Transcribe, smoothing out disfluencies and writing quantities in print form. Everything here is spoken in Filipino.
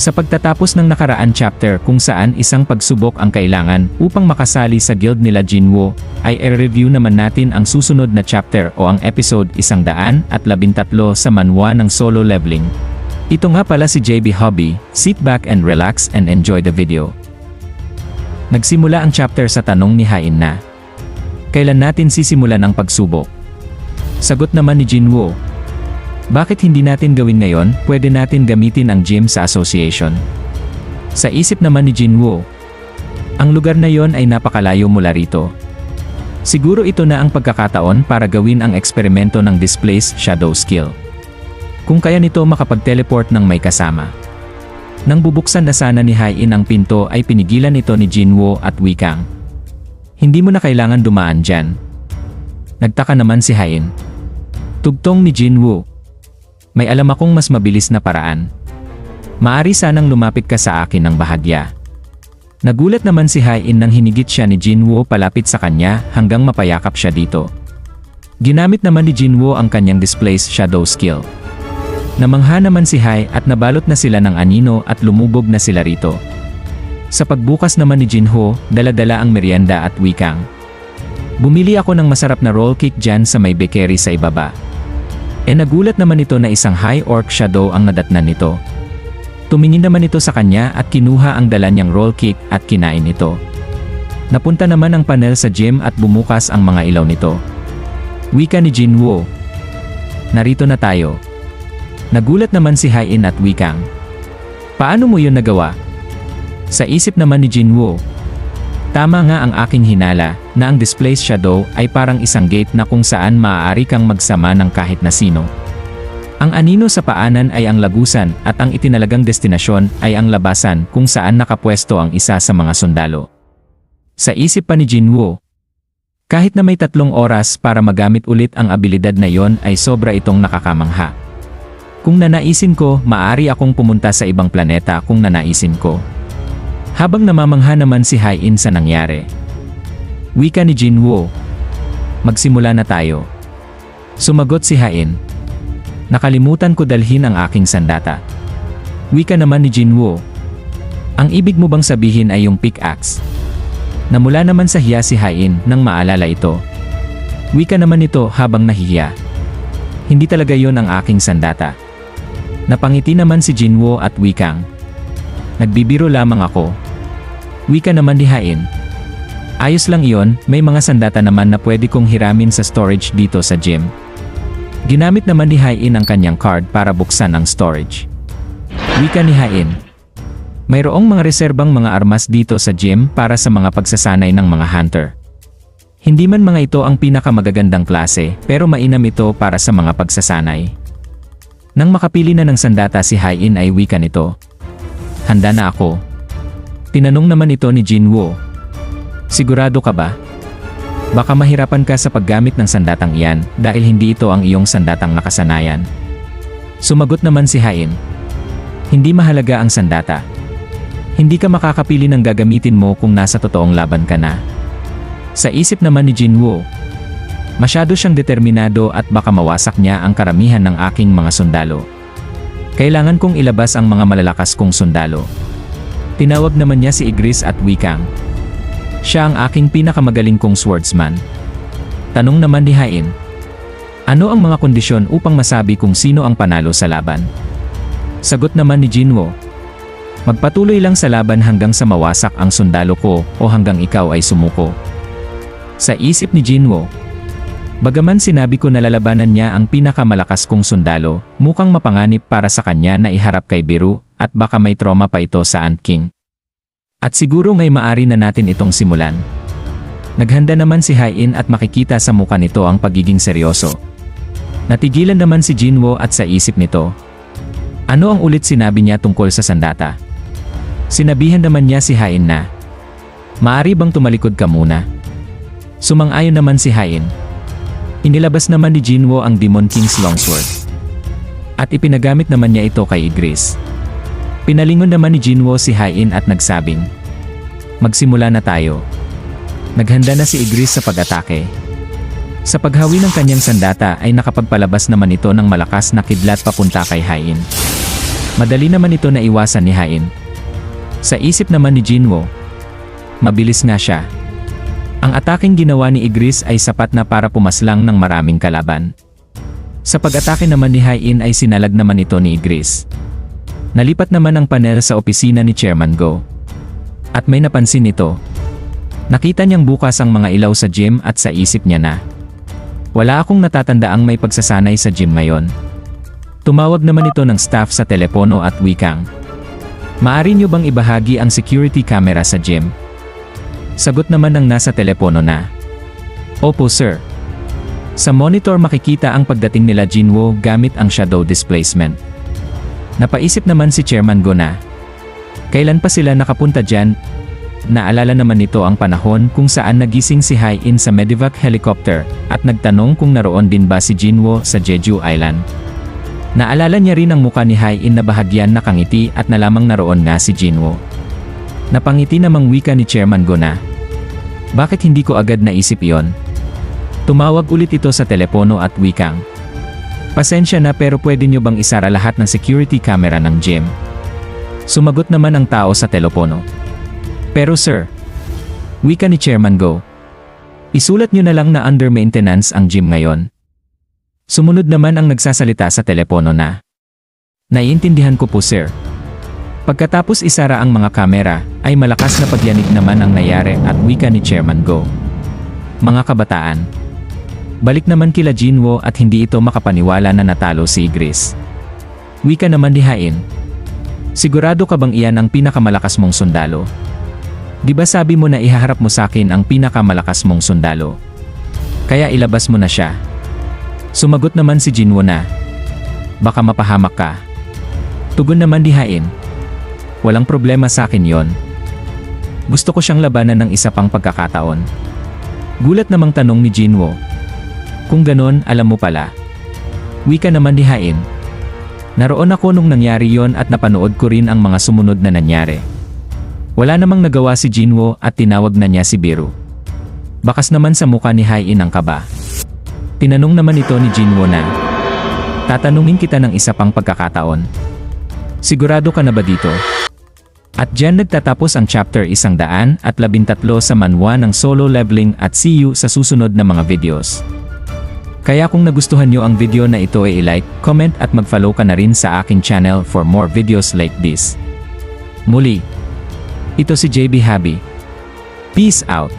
Sa pagtatapos ng nakaraan chapter kung saan isang pagsubok ang kailangan upang makasali sa guild nila Jinwoo, ay i-review naman natin ang susunod na chapter o ang episode 113 sa manhwa ng Solo Leveling. Ito nga pala si JB Hobby, sit back and relax and enjoy the video. Nagsimula ang chapter sa tanong ni Hain na, kailan natin sisimulan ang pagsubok? Sagot naman ni Jinwoo, bakit hindi natin gawin ngayon, pwede natin gamitin ang gym sa association. Sa isip naman ni Jinwoo, ang lugar na yon ay napakalayo mula rito. Siguro ito na ang pagkakataon para gawin ang eksperimento ng Displaced Shadow skill. Kung kaya nito makapag-teleport ng may kasama. Nang bubuksan na sana ni Hain ang pinto ay pinigilan ito ni Jinwoo at wikang, hindi mo na kailangan dumaan dyan. Nagtaka naman si Hain. Tugtong ni Jinwoo, may alam akong mas mabilis na paraan. Maari sanang lumapit ka sa akin ng bahagya. Nagulat naman si Hain nang hinigit siya ni Jinwoo palapit sa kanya hanggang mapayakap siya dito. Ginamit naman ni Jinwoo ang kanyang Displaced Shadow skill. Namangha naman si Hai at nabalot na sila ng anino at lumubog na sila rito. Sa pagbukas naman ni Jinho, dala-dala ang merienda at wikang, bumili ako ng masarap na roll cake dyan sa may bakery sa ibaba. Nagulat naman ito na isang high orc shadow ang nadatnan nito. Tumingin naman ito sa kanya at kinuha ang dala niyang roll cake at kinain ito. Napunta naman ang panel sa gym at bumukas ang mga ilaw nito. Wika ni Jinwoo, narito na tayo. Nagulat naman si Hain at wikang, paano mo yun nagawa? Sa isip naman ni Jinwoo, tama nga ang aking hinala, na ang Displaced Shadow ay parang isang gate na kung saan maaari kang magsama ng kahit na sino. Ang anino sa paanan ay ang lagusan at ang itinalagang destinasyon ay ang labasan kung saan nakapwesto ang isa sa mga sundalo. Sa isip pa ni Jinwoo, kahit na may 3 oras para magamit ulit ang abilidad na yon ay sobra itong nakakamangha. Kung nanaisin ko, maaari akong pumunta sa ibang planeta kung nanaisin ko. Habang namamangha naman si Hain sa nangyari, wika ni Jinwoo, magsimula na tayo. Sumagot si Hain, nakalimutan ko dalhin ang aking sandata. Wika naman ni Jinwoo, ang ibig mo bang sabihin ay yung pickaxe? Namula naman sa hiya si Hain nang maalala ito. Wika naman ito habang nahihiya, hindi talaga yon ang aking sandata. Napangiti naman si Jinwoo at wikang, nagbibiro lamang ako. Wika naman ni Hain, ayos lang iyon, may mga sandata naman na pwede kong hiramin sa storage dito sa gym. Ginamit naman ni Hain ang kanyang card para buksan ang storage. Wika ni Hain, mayroong mga reserbang mga armas dito sa gym para sa mga pagsasanay ng mga hunter. Hindi man mga ito ang pinakamagagandang klase, pero mainam ito para sa mga pagsasanay. Nang makapili na ng sandata si Hain ay wika nito, handa na ako. Tinanong naman ito ni Jinwoo, sigurado ka ba? Baka mahirapan ka sa paggamit ng sandatang iyan dahil hindi ito ang iyong sandatang nakasanayan. Sumagot naman si Hain, hindi mahalaga ang sandata. Hindi ka makakapili ng gagamitin mo kung nasa totoong laban ka na. Sa isip naman ni Jinwoo, masyado siyang determinado at baka mawasak niya ang karamihan ng aking mga sundalo. Kailangan kong ilabas ang mga malalakas kong sundalo. Tinawag naman niya si Igris at wikang, siya ang aking pinakamagaling kong swordsman. Tanong naman ni Hain, ano ang mga kondisyon upang masabi kung sino ang panalo sa laban? Sagot naman ni Jinwoo, magpatuloy lang sa laban hanggang sa mawasak ang sundalo ko o hanggang ikaw ay sumuko. Sa isip ni Jinwoo, bagaman sinabi ko na lalabanan niya ang pinakamalakas kong sundalo, mukhang mapanganib para sa kanya na iharap kay Biru, at baka may trauma pa ito sa Ant King. At siguro ngay maari na natin itong simulan. Naghanda naman si Hain at makikita sa muka nito ang pagiging seryoso. Natigilan naman si Jinwoo at sa isip nito, ano ang ulit sinabi niya tungkol sa sandata? Sinabihan naman niya si Hain na, maari bang tumalikod ka muna? Sumang-ayon naman si Hain. Inilabas naman ni Jinwoo ang Demon King's Longsword. At ipinagamit naman niya ito kay Igris. Pinalingon naman ni Jinwoo si Hain at nagsabing, magsimula na tayo. Naghanda na si Igris sa pag-atake. Sa paghawi ng kanyang sandata ay nakapagpalabas naman ito ng malakas na kidlat papunta kay Hain. Madali naman ito na iwasan ni Hain. Sa isip naman ni Jinwoo, mabilis nga siya. Ang ataking ginawa ni Igris ay sapat na para pumaslang ng maraming kalaban. Sa pag-atake naman ni Hain ay sinalag naman ito ni Igris. Nalipat naman ang panel sa opisina ni Chairman Go. At may napansin ito. Nakita niyang bukas ang mga ilaw sa gym at sa isip niya na, wala akong natatandaang may pagsasanay sa gym ngayon. Tumawag naman ito ng staff sa telepono at wikang, "Maari niyo bang ibahagi ang security camera sa gym?" Sagot naman ng nasa telepono na, "Opo sir." Sa monitor makikita ang pagdating nila Jinwoo gamit ang shadow displacement. Napaisip naman si Chairman Go na, kailan pa sila nakapunta dyan? Naalala naman nito ang panahon kung saan nagising si Hain sa medevac helicopter at nagtanong kung naroon din ba si Jinwoo sa Jeju Island. Naalala niya rin ang muka ni Hain na bahagyan nakangiti at nalamang naroon nga si Jinwoo. Napangiti namang wika ni Chairman Go na, bakit hindi ko agad naisip iyon? Tumawag ulit ito sa telepono at wikang, pasensya na pero pwede niyo bang isara lahat ng security camera ng gym? Sumagot naman ang tao sa telepono, pero sir, wika ni Chairman Go, isulat niyo na lang na under maintenance ang gym ngayon. Sumunod naman ang nagsasalita sa telepono na, naiintindihan ko po sir. Pagkatapos isara ang mga kamera, ay malakas na pagyanig naman ang nangyari at wika ni Chairman Go, mga kabataan, balik naman kila Jinwoo at hindi ito makapaniwala na natalo si Igris. Wika naman ni Hain, sigurado ka bang iyan ang pinakamalakas mong sundalo? Di ba sabi mo na ihaharap mo sa akin ang pinakamalakas mong sundalo? Kaya ilabas mo na siya. Sumagot naman si Jinwoo na, baka mapahamak ka. Tugon naman ni Hain, walang problema sa akin yon. Gusto ko siyang labanan ng isa pang pagkakataon. Gulat namang tanong ni Jinwoo, kung ganon alam mo pala. Wika naman ni Hain, naroon ako nung nangyari yon at napanood ko rin ang mga sumunod na nangyari. Wala namang nagawa si Jinwoo at tinawag na niya si Biru. Bakas naman sa muka ni Hain ang kaba. Tinanong naman ito ni Jinwoo na, tatanungin kita ng isa pang pagkakataon. Sigurado ka na ba dito? At dyan nagtatapos ang chapter 113 sa manhwa ng Solo Leveling at see you sa susunod na mga videos. Kaya kung nagustuhan nyo ang video na ito ay i-like, comment at mag-follow ka na rin sa aking channel for more videos like this. Muli, ito si JB Habi. Peace out!